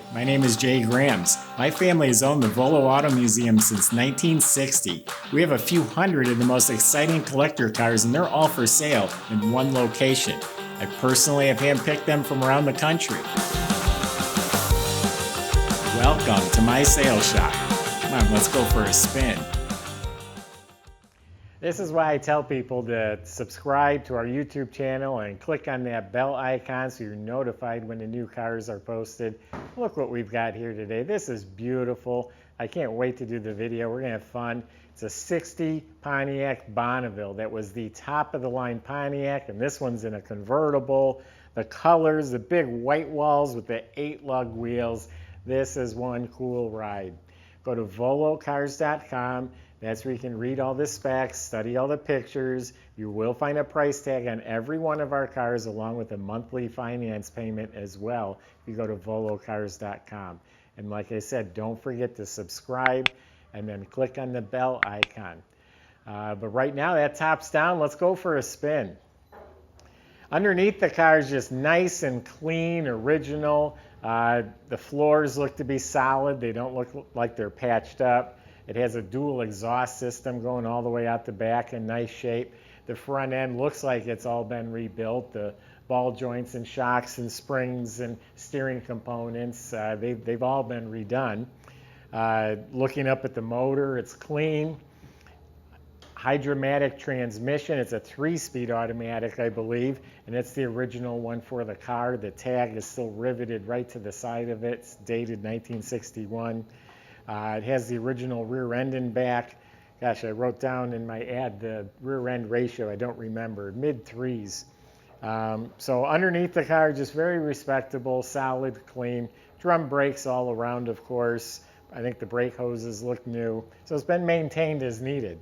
Hi, my name is Jay Grams. My family has owned the Volo Auto Museum since 1960. We have a few hundred of the most exciting collector cars, and they're all for sale in one location. I personally have handpicked them from around the country. Welcome to my sales shop. Come on, let's go for a spin. This is why I tell people to subscribe to our YouTube channel and click on that bell icon so you're notified when the new cars are posted. Look what we've got here today. This is beautiful. I can't wait to do the video. We're going to have fun. It's a 60 Pontiac Bonneville. That was the top of the line Pontiac, and this one's in a convertible. The colors, the big white walls with the 8-lug wheels. This is one cool ride. Go to volocars.com. That's where you can read all the specs, study all the pictures. You will find a price tag on every one of our cars along with a monthly finance payment as well if you go to volocars.com. And like I said, don't forget to subscribe and then click on the bell icon. But right now that top's down. Let's go for a spin. Underneath the car is just nice and clean, original. The floors look to be solid. They don't look like they're patched up. It has a dual exhaust system going all the way out the back in nice shape. The front end looks like it's all been rebuilt. The ball joints and shocks and springs and steering components, they've all been redone. Looking up at the motor, it's clean. Hydromatic transmission. It's a 3-speed automatic, I believe, and it's the original one for the car. The tag is still riveted right to the side of it. It's dated 1961. It has the original rear end and back. Gosh, I wrote down in my ad the rear end ratio. I don't remember. Mid-3s. So underneath the car, just very respectable, solid, clean. Drum brakes all around, of course. I think the brake hoses look new. So it's been maintained as needed.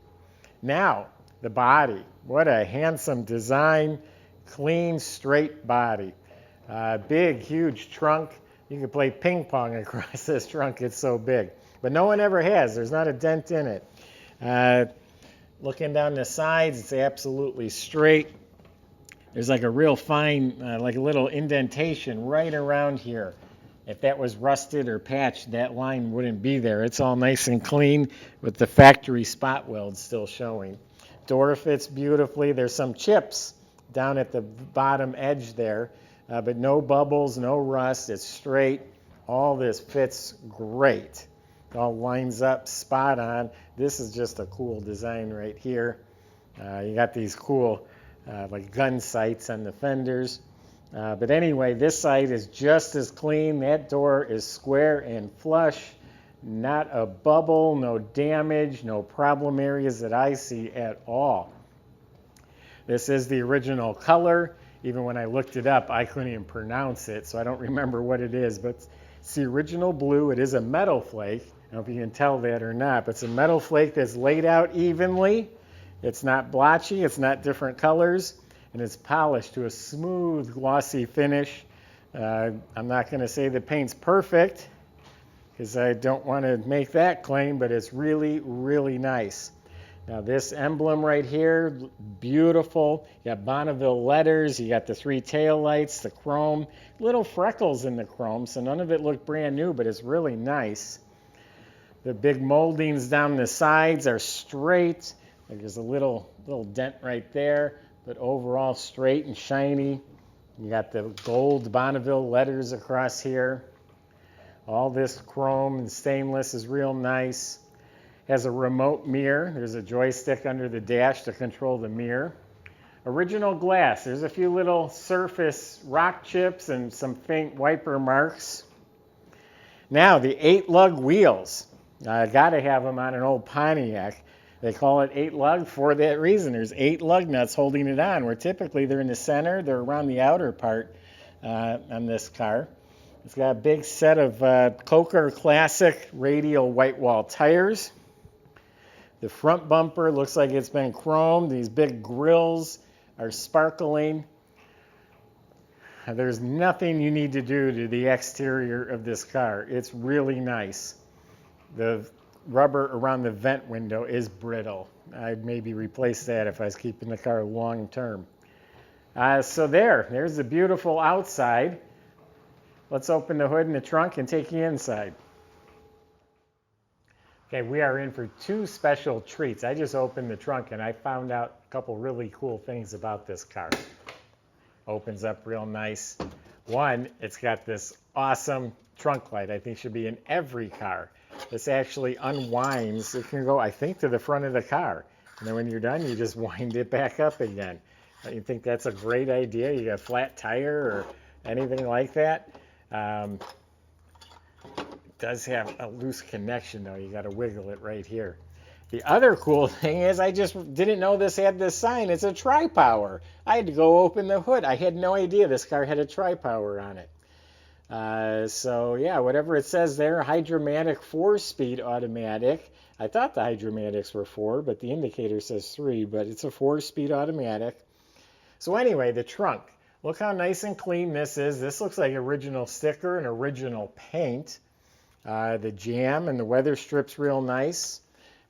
Now, the body. What a handsome design. Clean, straight body. Big, huge trunk. You could play ping pong across this trunk. It's so big. But no one ever has. There's not a dent in it. Looking down the sides, it's absolutely straight. There's like a real fine, like a little indentation right around here. If that was rusted or patched, that line wouldn't be there. It's all nice and clean with the factory spot weld still showing. Door fits beautifully. There's some chips down at the bottom edge there, but no bubbles, no rust. It's straight. All this fits great. It all lines up spot on. This is just a cool design right here. You got these cool like gun sights on the fenders. But anyway, this side is just as clean. That door is square and flush. Not a bubble, no damage, no problem areas that I see at all. This is the original color. Even when I looked it up, I couldn't even pronounce it, so I don't remember what it is. But it's the original blue. It is a metal flake. I don't know if you can tell that or not, but it's a metal flake that's laid out evenly. It's not blotchy. It's not different colors. And it's polished to a smooth, glossy finish. I'm not going to say the paint's perfect because I don't want to make that claim, but it's really, really nice. Now this emblem right here, beautiful. You got Bonneville letters. You got the 3 tail lights, the chrome. Little freckles in the chrome, so none of it looked brand new, but it's really nice. The big moldings down the sides are straight. There's a little dent right there, but overall straight and shiny. You got the gold Bonneville letters across here. All this chrome and stainless is real nice. Has a remote mirror. There's a joystick under the dash to control the mirror. Original glass. There's a few little surface rock chips and some faint wiper marks. Now the 8-lug wheels. I got to have them on an old Pontiac. They call it 8-lug for that reason. There's 8 lug nuts holding it on, where typically they're in the center. They're around the outer part on this car. It's got a big set of Coker Classic radial white wall tires. The front bumper looks like it's been chromed. These big grills are sparkling. There's nothing you need to do to the exterior of this car. It's really nice. The rubber around the vent window is brittle. I'd maybe replace that if I was keeping the car long term. So there's the beautiful outside. let's open the hood and the trunk and take you inside. Okay, we are in for two special treats. I just opened the trunk and I found out a couple really cool things about this car. Opens up real nice. One, it's got this awesome trunk light. I think should be in every car. This actually unwinds. It can go, I think, to the front of the car. And then when you're done, you just wind it back up again. You think that's a great idea? You got a flat tire or anything like that? It does have a loose connection, though. You got to wiggle it right here. The other cool thing is I just didn't know this had this sign. It's a Tripower. I had to go open the hood. I had no idea this car had a Tripower on it. So yeah, whatever it says there, Hydromatic 4-speed automatic. I thought the Hydromatics were 4, but the indicator says 3, but it's a 4-speed automatic. So anyway, the trunk. Look how nice and clean this is. This looks like original sticker and original paint. The jam and the weather strip's real nice.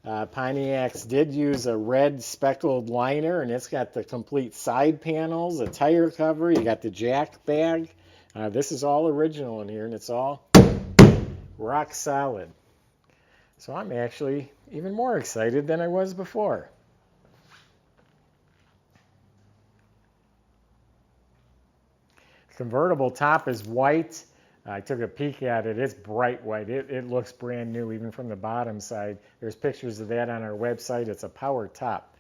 Pontiac's did use a red speckled liner, and it's got the complete side panels, a tire cover. You got the jack bag. This is all original in here, and it's all rock solid. So I'm actually even more excited than I was before. Convertible top is white. I took a peek at it. It's bright white. It looks brand new even from the bottom side. There's pictures of that on our website. It's a power top.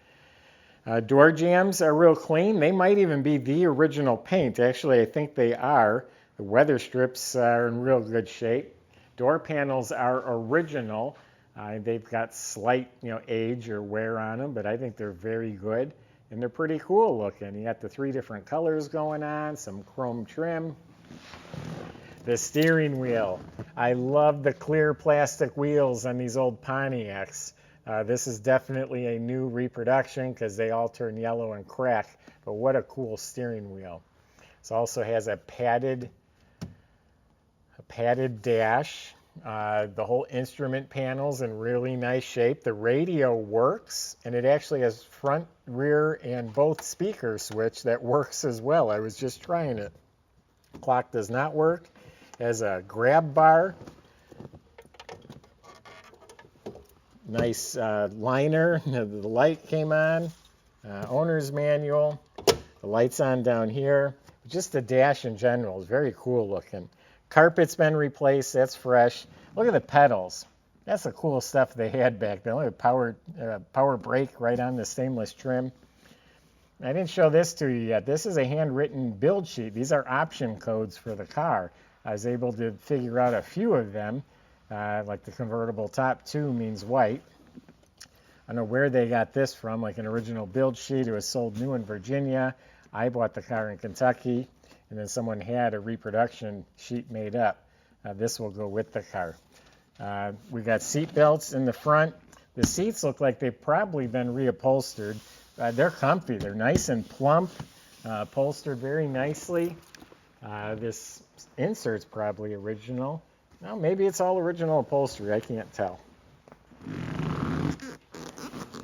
Door jambs are real clean. They might even be the original paint. Actually, I think they are. The weather strips are in real good shape. Door panels are original. They've got slight, age or wear on them, but I think they're very good. And they're pretty cool looking. You got the 3 different colors going on, some chrome trim. The steering wheel. I love the clear plastic wheels on these old Pontiacs. This is definitely a new reproduction because they all turn yellow and crack. But what a cool steering wheel. This also has a padded dash. The whole instrument panel's in really nice shape. The radio works, and it actually has front, rear, and both speaker switch that works as well. I was just trying it. Clock does not work. It has a grab bar. Nice liner. The light came on. Owner's manual. The light's on down here. Just the dash in general is very cool looking. Carpet's been replaced. That's fresh. Look at the pedals. That's the cool stuff they had back then. Look at power brake right on the stainless trim. I didn't show this to you yet. This is a handwritten build sheet. These are option codes for the car. I was able to figure out a few of them, like the convertible top 2 means white. I don't know where they got this from, like an original build sheet. It was sold new in Virginia. I bought the car in Kentucky, and then someone had a reproduction sheet made up. This will go with the car. We got seat belts in the front. The seats look like they've probably been reupholstered. They're comfy. They're nice and plump, upholstered very nicely. This insert's probably original. Well, maybe it's all original upholstery. I can't tell.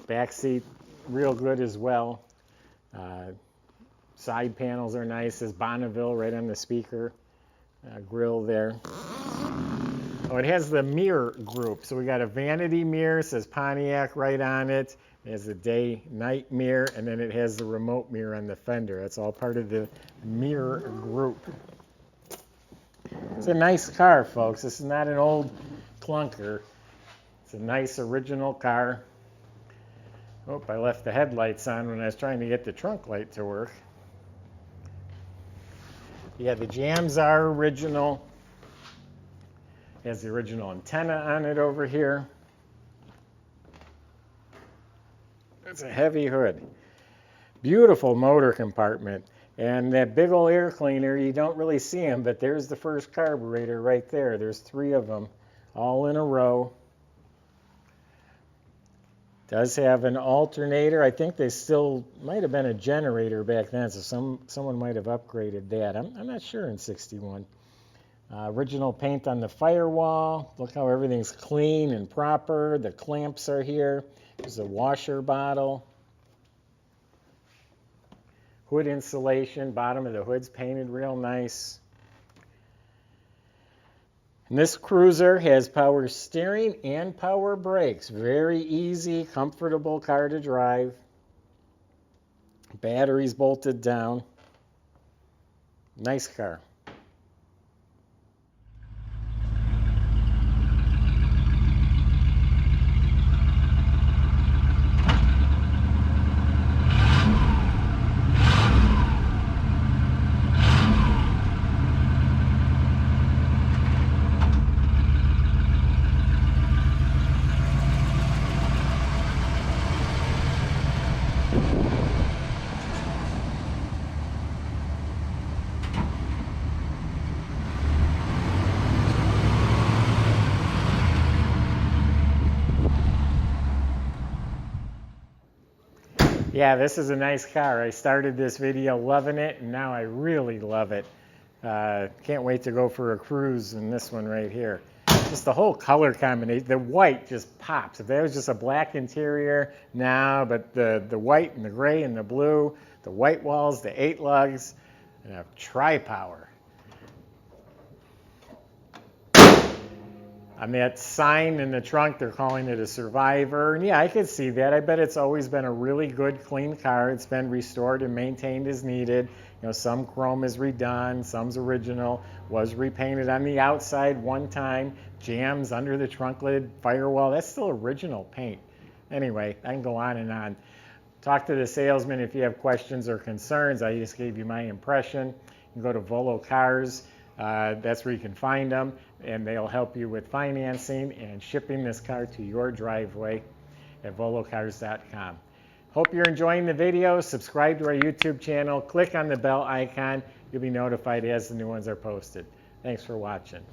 Back seat, real good as well. Side panels are nice. There's Bonneville right on the speaker. Grill there. Oh, it has the mirror group. So we got a vanity mirror, says Pontiac right on it. It has the day-night mirror, and then it has the remote mirror on the fender. That's all part of the mirror group. It's a nice car, folks. This is not an old clunker. It's a nice original car. Oh, I left the headlights on when I was trying to get the trunk light to work. Yeah, the jams are original. It has the original antenna on it over here. It's a heavy hood. Beautiful motor compartment. And that big old air cleaner, you don't really see them, but there's the first carburetor right there. There's 3 of them all in a row. Does have an alternator. I think they still might have been a generator back then, so someone might have upgraded that. I'm not sure in 61. Original paint on the firewall. Look how everything's clean and proper. The clamps are here. There's a washer bottle. Hood insulation. Bottom of the hood's painted real nice. And this cruiser has power steering and power brakes. Very easy, comfortable car to drive. Batteries bolted down. Nice car. Yeah, this is a nice car. I started this video loving it, and now I really love it. Can't wait to go for a cruise in this one right here. Just the whole color combination. The white just pops. If that was just a black interior, no, but the white and the gray and the blue, the white walls, the 8 lugs, and a Tripower. On that sign in the trunk, they're calling it a Survivor. And yeah, I could see that. I bet it's always been a really good, clean car. It's been restored and maintained as needed. You know, some chrome is redone, some's original, was repainted on the outside one time, jams under the trunk lid, firewall. That's still original paint. Anyway, I can go on and on. Talk to the salesman if you have questions or concerns. I just gave you my impression. You can go to Volo Cars. That's where you can find them, and they'll help you with financing and shipping this car to your driveway at volocars.com. Hope you're enjoying the video. Subscribe to our YouTube channel. Click on the bell icon. You'll be notified as the new ones are posted. Thanks for watching.